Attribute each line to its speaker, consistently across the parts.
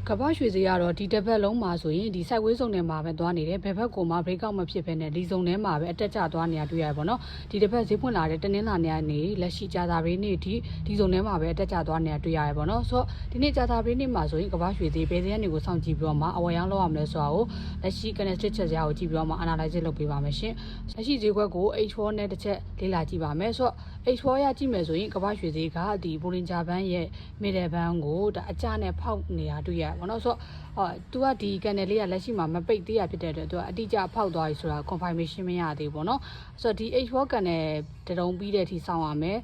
Speaker 1: ကဘာရွှေစည်းကတော့ဒီတစ်ပတ်လုံးမှာဆိုရင်ဒီ site ဝေးစုံထဲမှာပဲသွားနေတယ်ဘယ်ဘက်ကိုမှ break out မဖြစ်ဘဲနဲ့ဒီစုံထဲမှာပဲအတက်ကျသွားနေတာတွေ့ရပါတော့ဒီတစ်ပတ်ဈေးပွင့်လာတဲ့တနင်္လာနေ့ကနေလက်ရှိကြာသာပတေးနေ့ထိဒီစုံထဲမှာပဲအတက်ကျသွားနေတာတွေ့ရပါတော့ဆိုတော့ဒီနေ့ကြာသာပတေးနေ့မှာဆိုရင်ကဘာရွှေစည်းဘယ်စည်းကနေကိုစောင့်ကြည့်ပြီးတော့မှအဝယ်ရောင်းလုပ်ရမလဲဆိုတာကိုလက်ရှိ connect ချက်စရာကိုကြည့်ပြီးတော့မှ analyze လုပ်ပေးပါမယ်ရှင်လက်ရှိဈေးကွက်ကို H4 နဲ့တစ်ချက်လေ့လာကြည့်ပါမယ်ဆိုတော့ H4 ရကြည့်မယ်ဆိုရင်ကဘာရွှေစည်းကဒီဘိုလင်ဂျာဘန်းရဲ့ middle band ကိုဒါအကျနဲ့ဖောက်နေတာတွေ့ရပါတော့ဆိုတော့သူကဒီ channel လေးကလက်ရှိမှာမပိတ်သေးရဖြစ်တဲ့အတွက်သူကအတိအကျဖောက်သွားပြီဆိုတာ confirmation မရသေးဘူးပေါ့နော်ဆိုတော့ဒီ H4 channel တရုံပြီးတဲ့အထိစောင့်ရမယ်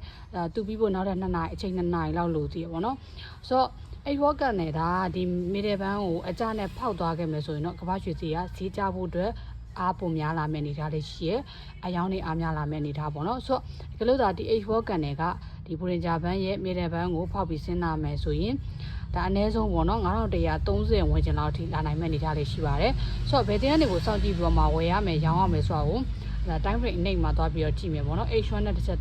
Speaker 1: သူပြီးဖို့နောက်ထပ်2နာရီအချိန်2နာရီလောက်လိုသေးရပေါ့နော်ဆိုတော့H4 channel ဒါဒီ middle band ကိုအကျနဲ့ဖောက်သွားခဲ့မယ်ဆိုရင်တော့ကဘာရွှေစည်းကဈေးကျဖို့အတွက်အားပုံများလာမယ့်အနေထားလေးရှိရဲအယောင်းနေအားများလာမယ့်အနေထားပေါ့နော်ဆိုတော့ဒီလိုသာဒီ H4 channel ကဒီဘူရင်ဂျာဘန်းရဲ့ middle band ကိုဖောက်ပြီးဆင်းလာမယ်ဆိုရင်ဒါအနည်းဆုံးပေါ့နော်9130ဝန်းကျင်လောက်ထိလာနိုင်မယ့်အနေထားလေးရှိပါတယ်ဆိုတော့ဘယ်တင်းကနေကိုစောင့်ကြည့်ပြီးတော့မှဝယ်ရမယ်ရောင်းရမယ်ဆိုတာကိုဒါ time frame အိတ်မှာသွားပြီးတော့ကြည့်မယ်ပေါ့နော် H1 နဲ့တစ်ချက်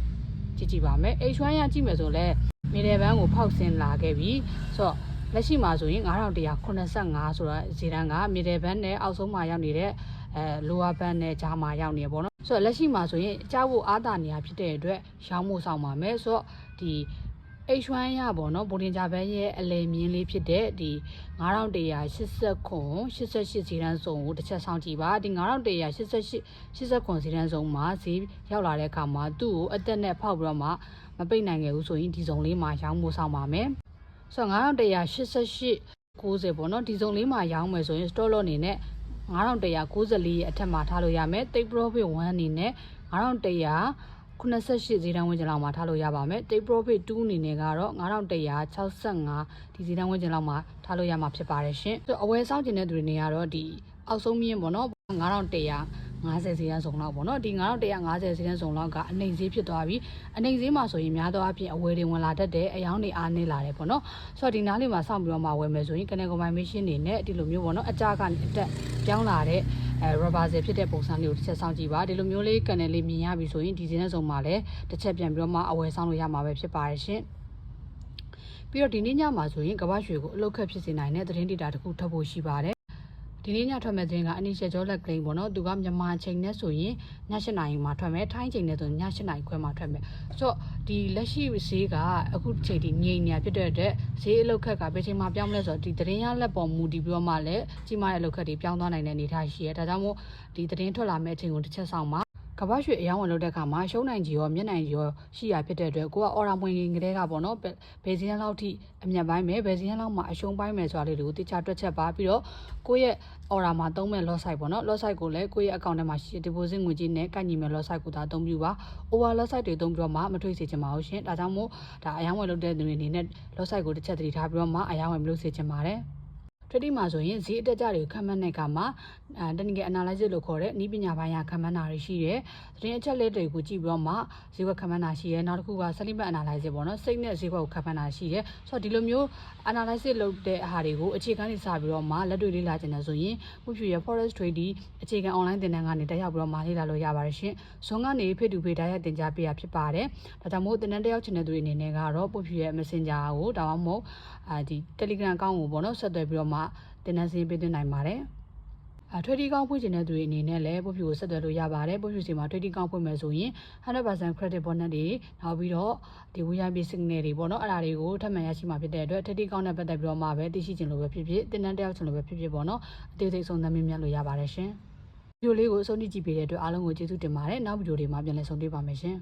Speaker 1: ကြည့်ပါမယ် H1 ရကြည့်မယ်ဆိုလဲ middle band ကိုဖောက်ဆင်းလာခဲ့ပြီဆိုတော့လက်ရှိမှာဆိုရင်9185ဆိုတာဈေးတန်းက middle band နဲ့အောက်ဆုံးမှာရောက်နေတဲ့lower band နဲ့ကြားမှာရောက်နေပေါ့နော်ဆိုတော့လက်ရှိမှာဆိုရင်ကြားဖို့အားတာနေရဖြစ်တဲ့အတွက်ရောင်းဖို့ဆောင်ပါမယ်ဆိုတော့ဒီ H1 ရပေါ့နော်ဘိုလင်ဂျာဘန်းရဲ့အလယ်မြင်းလေးဖြစ်တဲ့ဒီ9189 88ဈေးတန်းစုံကိုတစ်ချက်ဆောင်ကြည့်ပါဒီ9188 89ဈေးတန်းစုံမှာဈေးရောက်လာတဲ့အခါမှာသူ့ကိုအသက်နဲ့ဖောက်ပြီးတော့မှမပိတ်နိုင်ခဲ့ဘူးဆိုရင်ဒီစုံလေးမှာရောင်းဖို့ဆောင်ပါမယ်ဆိုတော့9188 90ပေါ့နော်ဒီစုံလေးမှာရောင်းမယ်ဆိုရင် store lot အနေနဲ့9194ရဲ့အထက်မှာထားလို့ရမယ် take profit 1အနေနဲ့9188ဈေးတန်းဝန်းကျင်လောက်မှာထားလို့ရပါမယ် take profit 2အနေနဲ့ကတော့9165ဒီဈေးတန်းဝန်းကျင်လောက်မှာထားလို့ရမှာဖြစ်ပါတယ်ရှင်ဆိုတော့အဝယ်ဆောင်ကျင်တဲ့သူတွေနေရတော့ဒီအောက်ဆုံးမြင့်ပေါ့နော်9150ဈေးတန်းစုံလောက်ပေါ့နော်ဒီ9150ဈေးတန်းစုံလောက်ကအနှိမ်ဈေးဖြစ်သွားပြီအနှိမ်ဈေးမှာဆိုရင်များသောအားဖြင့်အဝယ်တွေဝင်လာတတ်တယ်အယောင်းတွေအားနေလာတယ်ပေါ့နော်ဆိုတော့ဒီနားလေးမှာစောင့်ပြီးတော့မှဝယ်မယ်ဆိုရင် Canal Confirmation တွေနဲ့ဒီလိုမျိုးပေါ့နော်အကြကနေအတက်ပြောင်းလာတဲ့rubber ဆယ်ဖြစ်တဲ့ပုံစံလေးကိုတစ်ချက်စောင့်ကြည့်ပါဒီလိုမျိုးလေး Canal လေးမြင်ရပြီဆိုရင်ဒီဈေးတန်းစုံမှာလည်းတစ်ချက်ပြန်ပြီးတော့မှအဝယ်ဆောင်လို့ရမှာပဲဖြစ်ပါတယ်ရှင်ပြီးတော့ဒီနေ့ညမှာဆိုရင်ကဘာရွှေကိုအလုတ်ခက်ဖြစ်စေနိုင်တဲ့သတင်းဒေတာတစ်ခုထုတ်ဖို့ရှိပါတယ်ဒီနေ့ညထွက်မဲ့သတင်းက initial job let claim ပေါ့နော်သူကမြန်မာချိန်နဲ့ဆိုရင်ည7နာရီမှာထွက်မယ်ထိုင်းချိန်နဲ့ဆိုရင်ည7နာရီခွဲမှာထွက်မယ်ဆိုတော့ဒီလက်ရှိဈေးကအခုချိန်ဒီငြိမ်နေဖြစ်တဲ့အတွက်ဈေးအလုတ်ခက်ကဘယ်ချိန်မှာပြောင်းလဲဆိုတော့ဒီသတင်းရလက်ပေါ်မူတည်ပြီးတော့မှလည်းကြီးမားတဲ့အလုတ်ခက်တွေပြောင်းသွားနိုင်တဲ့အနေအထားရှိရဲဒါကြောင့်မို့ဒီသတင်းထွက်လာမဲ့အချိန်ကိုတစ်ချက်ဆောင်ပါကဘာရွှေအယောင်းဝင်လုပ်တဲ့အခါမှာရှုံးနိုင်ကြီးရောမျက်နိုင်ကြီးရောရှိရဖြစ်တဲ့အတွက်ကိုကအော်ရာမွင်ကလေးကပေါ့နော်ဘယ်စည်းလောက်ထိအမြတ်ပိုင်းမယ်ဘယ်စည်းလောက်မှာအရှုံးပိုင်းမယ်ဆိုတာလေးတွေကိုတိကျတွက်ချက်ပါပြီးတော့ကိုယ့်ရဲ့အော်ရာမှာသုံးမဲ့ loss site ပေါ့နော် loss site ကိုလည်းကိုယ့်ရဲ့ account ထဲမှာရှိတဲ့ deposit ငွေကြေးနဲ့ကိုက်ညီမဲ့ loss site ကိုသာအသုံးပြုပါ over loss site တွေသုံးပြီးတော့မှမထွေးစေချင်ပါဘူးရှင်ဒါကြောင့်မို့ဒါအယောင်းဝင်လုပ်တဲ့သူတွေအနေနဲ့ loss site ကိုတစ်ချက်သတိထားပြီးတော့မှအယောင်းဝင်မလုပ်စေချင်ပါတယ်trading မှာဆိုရင်ဈေးအတက်ကြတွေကိုခံမှန်းတဲ့အခါမှာtechnical analysis လို့ခေါ်တဲ့နည်းပညာပိုင်းကခံမှန်းတာတွေရှိတယ်။သတင်းအချက်လက်တွေကိုကြည့်ပြီးတော့မှဈေးကွက်ခံမှန်းတာရှိတယ်။နောက်တစ်ခုက sentiment analysis ပေါ့နော်။စိတ်နဲ့ဈေးကွက်ကိုခံမှန်းတာရှိတယ်။ဆိုတော့ဒီလိုမျိုး analysis လုပ်တဲ့အားတွေကိုအခြေခံနေစပြီးတော့မှလက်တွေ့လေ့လာကြတယ်ဆိုရင်မှုဖြူရဲ့ forex trading အခြေခံ online သင်တန်းကနေတက်ရောက်ပြီးတော့မှလေ့လာလို့ရပါတယ်ရှင်။ဇွန်ကနေဖေးတူဖေးတိုက်ရိုက်သင်ကြားပေးရဖြစ်ပါတယ်။ဒါကြောင့်မို့သင်တန်းတက်ရောက်ချင်တဲ့သူတွေအနေနဲ့ကတော့မှုဖြူရဲ့ messenger ကိုဒါမှမဟုတ်ဒီ telegram account ကိုပေါ့နော်ဆက်သွယ်ပြီးတော့မှတင်နန်းစင်းပေးသွင်းနိုင်ပါတယ်ထွေတီကောင်းဖွင့်ချင်တဲ့သူတွေအနေနဲ့လည်းပုတ်ဖြူကိုဆက်သွယ်လို့ရပါတယ်ပုတ်ဖြူစီမှာထွေတီကောင်းဖွင့်မယ်ဆိုရင် 100% credit bonus တွေနောက်ပြီးတော့ဒီ VIP signal တွေပေါ့နော်အဲ့ဒါတွေကိုထပ်မံရရှိမှာဖြစ်တဲ့အတွက်ထွေတီကောင်းနဲ့ပတ်သက်ပြီးတော့မှပဲသိရှိချင်လို့ပဲဖြစ်ဖြစ်တင်နန်းတက်ရောက်ချင်လို့ပဲဖြစ်ဖြစ်ပေါ့နော်အသေးစိတ်ဆုံးသတ်မြင်လို့ရပါတယ်ရှင်ဗီဒီယိုလေးကိုအဆုံးထိကြည့်ပေးတဲ့အတွက်အားလုံးကိုကျေးဇူးတင်ပါတယ်နောက်ဗီဒီယိုတွေမှာပြန်လည်ဆုံတွေ့ပါမယ်ရှင်